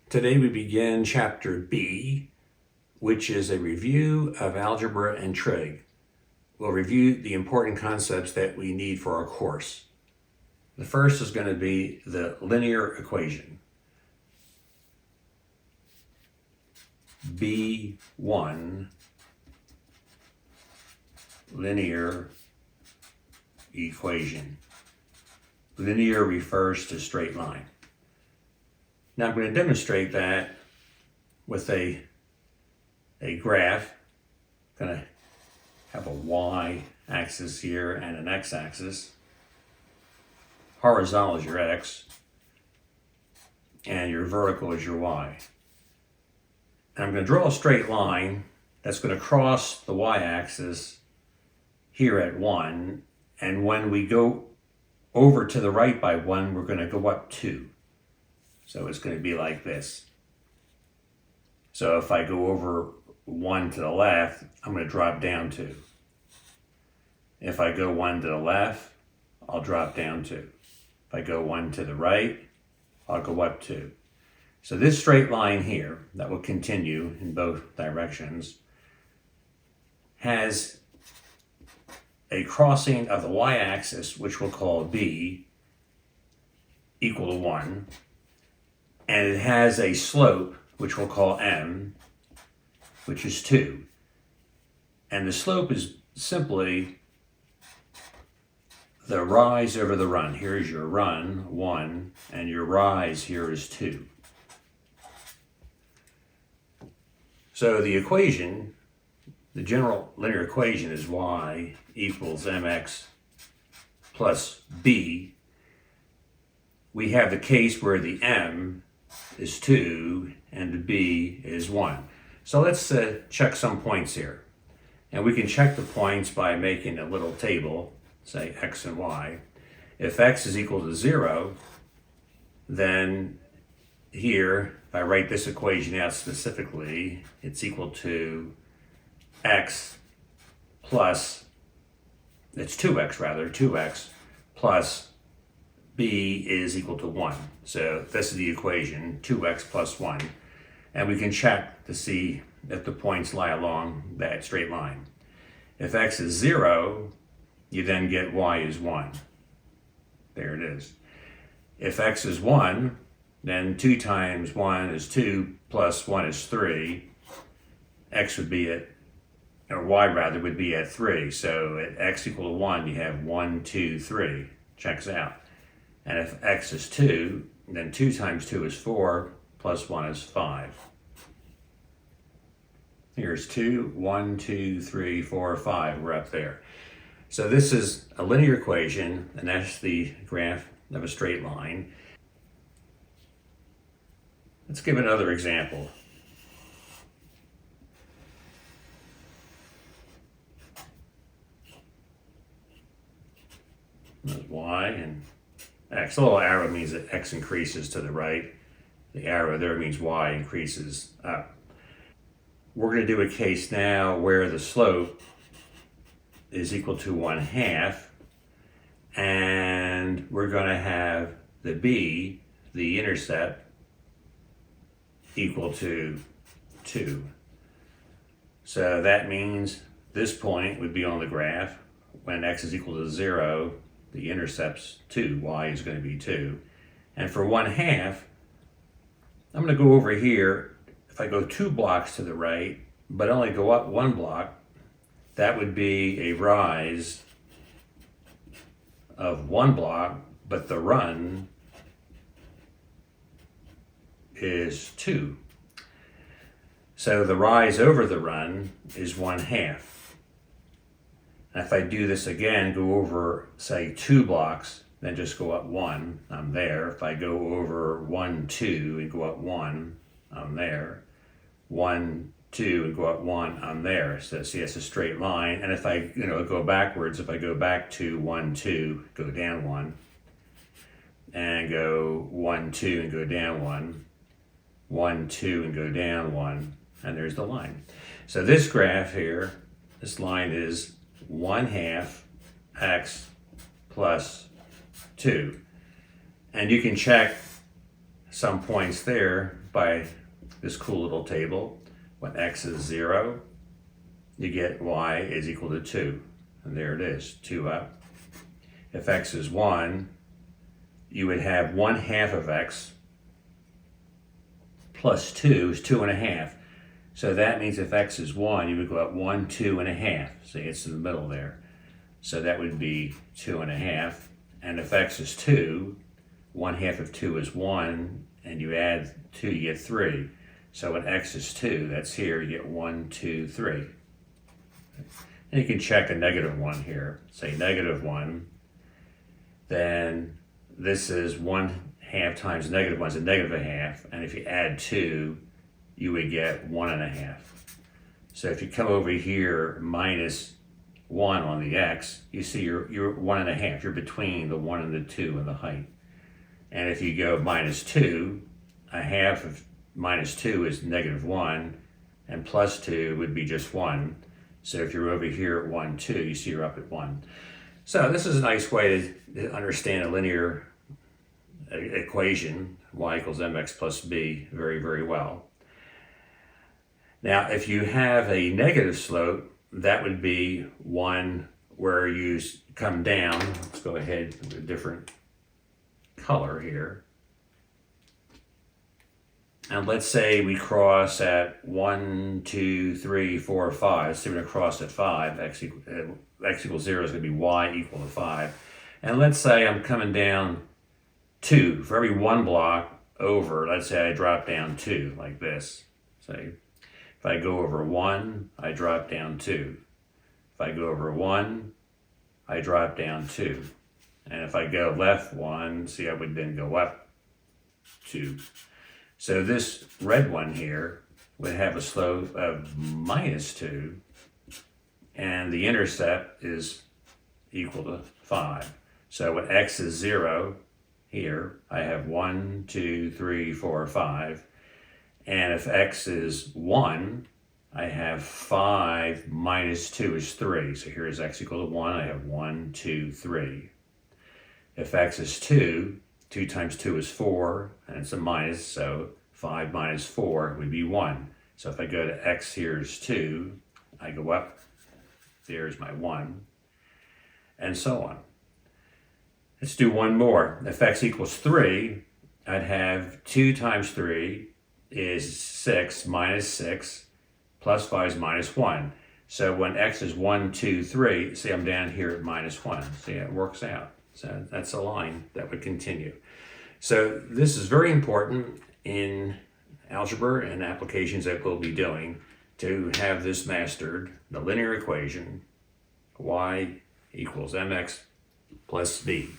Today we begin Chapter B, which is a review of algebra and trig. We'll review the important concepts that we need for our course. The first is going to be the linear equation. B1 linear equation. Linear refers to straight line. Now I'm going to demonstrate that with a graph. I'm going to have a y-axis here and an x-axis. Horizontal is your x, and your vertical is your y. And I'm going to draw a straight line that's going to cross the y-axis here at 1, and when we go over to the right by 1, we're going to go up 2. So it's going to be like this. So if I go over 1 to the left, I'm going to drop down 2. If I go 1 to the left, I'll drop down 2. If I go 1 to the right, I'll go up 2. So this straight line here, that will continue in both directions, has a crossing of the y-axis, which we'll call B, equal to 1. And it has a slope, which we'll call M, which is 2. And the slope is simply the rise over the run. Here's your run, 1, and your rise here is 2. So the equation, the general linear equation is y equals mx plus b. We have the case where the m is 2 and the b is 1. So let's check some points here. And we can check the points by making a little table, say x and y. If x is equal to 0, then here, if I write this equation out specifically, it's equal to x plus, it's 2x rather, 2x plus b is equal to 1. So this is the equation, 2x plus 1. And we can check to see if the points lie along that straight line. If x is 0, you then get y is 1. There it is. If x is 1, then 2 times 1 is 2 plus 1 is 3. X would be at, or y rather, would be at 3. So at x equal to 1, you have 1, 2, 3. Checks out. And if x is 2, then 2 times 2 is 4, plus 1 is 5. Here's 2, 1, 2, 3, 4, 5. We're up there. So this is a linear equation, and that's the graph of a straight line. Let's give another example. There's y and x. The little arrow means that x increases to the right. The arrow there means y increases up. We're going to do a case now where the slope is equal to 1/2, and we're going to have the b, the intercept, equal to 2. So that means this point would be on the graph. When x is equal to 0, the intercept's 2, y is going to be 2. And for 1/2, I'm going to go over here. If I go 2 blocks to the right, but only go up 1 block, that would be a rise of 1 block, but the run is 2. So the rise over the run is 1/2. And if I do this again, go over, say, 2 blocks, then just go up 1, I'm there. If I go over 1, 2, and go up 1, I'm there. 1, 2, and go up 1, I'm there. So see, it's a straight line. And if I go backwards, if I go back to 1, 2, go down 1, and go 1, 2, and go down 1, 1, 2, and go down 1, and there's the line. So this graph here, this line is 1/2 x plus 2. And you can check some points there by this cool little table. When x is 0, you get y is equal to 2. And there it is, 2 up. If x is 1, you would have 1/2 of x plus 2 is 2.5. So that means if x is 1, you would go up 1, 2.5. See, it's in the middle there. So that would be 2.5. And if x is 2, 1/2 of 2 is 1, and you add 2, you get 3. So when x is 2, that's here, you get 1, 2, 3. And you can check a -1 here. Say -1, then this is 1/2 times -1 is a -1/2, and if you add 2, you would get 1.5. So if you come over here -1 on the x, you see you're 1.5. You're between the 1 and the 2 in the height. And if you go -2, 1/2 of -2 is -1, and plus 2 would be just 1. So if you're over here at 1, 2, you see you're up at 1. So this is a nice way to understand a linear equation, y equals mx plus b, very, very well. Now, if you have a negative slope, that would be one where you come down. Let's go ahead with a different color here. And let's say we cross at 1, 2, 3, 4, 5. Let's say we're going to cross at 5. X equals 0 is going to be y equal to 5. And let's say I'm coming down 2. For every one block over, let's say I drop down 2, like this. Say, if I go over 1, I drop down 2. If I go over 1, I drop down 2. And if I go left 1, see, I would then go up 2. So this red one here would have a slope of -2, and the intercept is equal to 5. So when x is 0, here, I have 1, 2, 3, 4, 5. And if x is 1, I have 5 minus 2 is 3. So here's x equal to 1. I have 1, 2, 3. If x is 2, 2 times 2 is 4, and it's a minus, so 5 minus 4 would be 1. So if I go to x here is 2, I go up, there's my 1, and so on. Let's do one more. If x equals 3, I'd have 2 times 3 is 6 minus 6, plus 5 is minus 1. So when x is 1, 2, 3, see I'm down here at -1. See, it works out. So that's a line that would continue. So this is very important in algebra and applications that we'll be doing to have this mastered, the linear equation, y equals mx plus b.